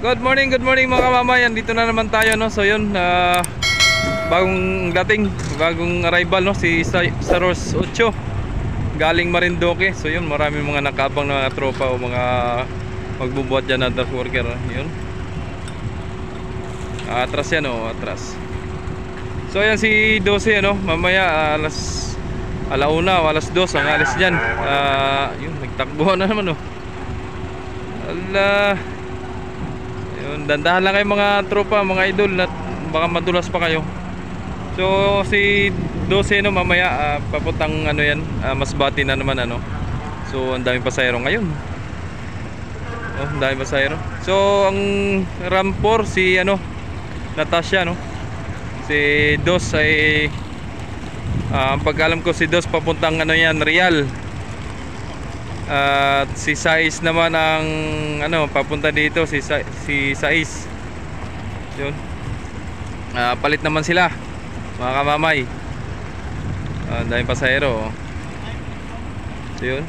Good morning mga kamamayan. Dito na naman tayo, no. So yun, bagong dating, bagong arrival, no, si Saros 8 galing Marinduque. So yun, maraming mga nakabang na mga tropa o mga magbubuhat dyan na draft worker, no? Yun, atras yan, no, atras. So yan si 12, no, mamaya alauna o alas 2 ang alis dyan. Yun, nagtakbuhan na naman, no. Yun, dandahan lang kayo mga tropa, mga idol, at baka madulas pa kayo. So si 12, no, mamaya papuntang ano yan, Masbate na naman, ano. So ang daming pasahero ngayon. Oh, ang daming pasahero. So ang Rampor si ano, Natasha, no. Si Dos ay ang pagkalam ko, si Dos papuntang ano yan, Real. At si Sais naman ang ano, papunta dito, si Sais. Yun. Palit naman sila, mga kamamay. Daming pasahero. So yun,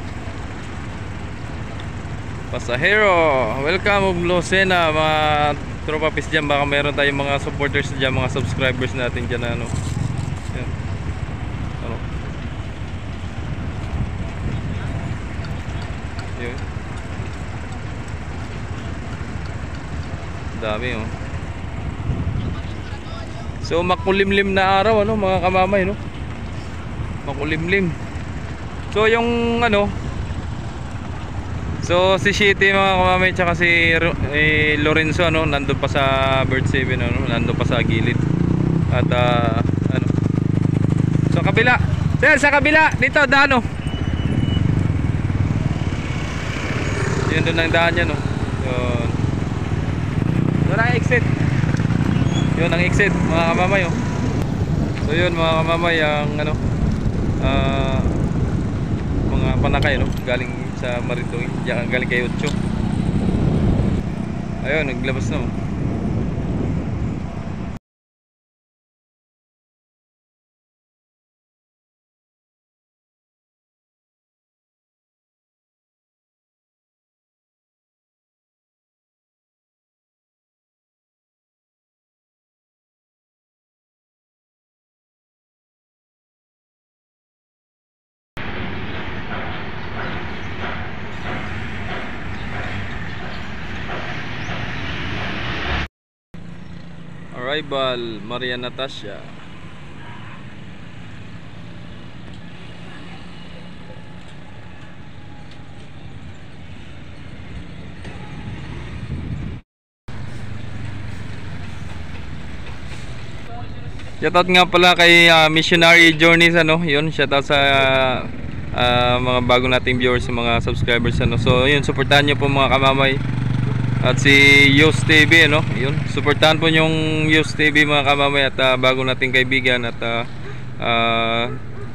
pasahero, welcome Lucena, mga tropa pis dyan. Baka meron tayong mga supporters dyan, mga subscribers natin dyan, ano. Yun. Ano. Yun. Dami, oh. So makulimlim na araw, ano, mga kamamay, no. Makulimlim. So yung ano, so si Shitty, mga kamamay, tsaka si Lorenzo, ano, nandun pa sa Bird 7, ano, nandun pa sa gilid. At ano, so kabila, sir, sa kabila dito, daan, oh. Yun, doon ang daan yan, no. Yun, doon ang exit. Yun ang exit, mga kamamay, oh. So yun, mga kamamay, ang ano, mga panakay, no, galing sa Marinduque, galing kay 8. Ayun, naglabas na, oh. Arrival, Maria Natasha. Shoutout nga pala kay Missionary Journeys, ano. Yun, shoutout sa mga bago nating viewers, mga subscribers, ano. So yun, suportahan nyo po, mga kamamay. At si Yus TV, ano, yun, suportahan po yung Yus TV, mga kamamay, at bago nating kaibigan, at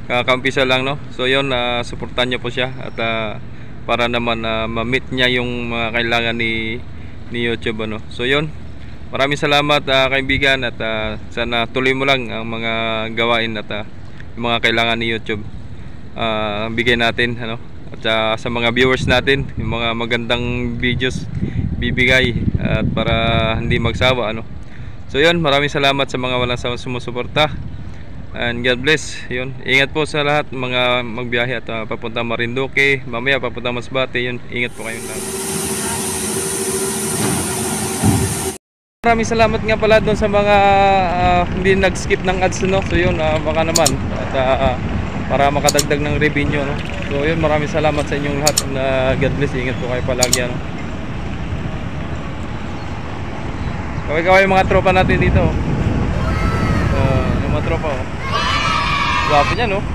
kakampisa lang, no. So yun, suportahan nyo po siya, at para naman ma-meet niya yung mga kailangan ni YouTube, ano. So yun, maraming salamat, kaibigan, at sana tuloy mo lang ang mga gawain at yung mga kailangan ni YouTube, bigay natin, ano. At sa mga viewers natin, yung mga magandang videos bibigay, at para hindi magsawa, ano. So yun, maraming salamat sa mga walang sawang sumusuporta, and God bless. Yun, ingat po sa lahat mga magbiyahe at papunta Marinduque, mamaya papunta Masbate. Yun, ingat po kayong lahat. Maraming salamat nga pala doon sa mga hindi nag-skip ng ads, no. So yun, baka naman, at para makadagdag ng revenue, no. So yun, maraming salamat sa inyong lahat, na God bless. Ingat po kayo palagi, ano. Kaway-kaway yung mga tropa natin dito. Yung mga tropa, oh. Guwapo niya, no.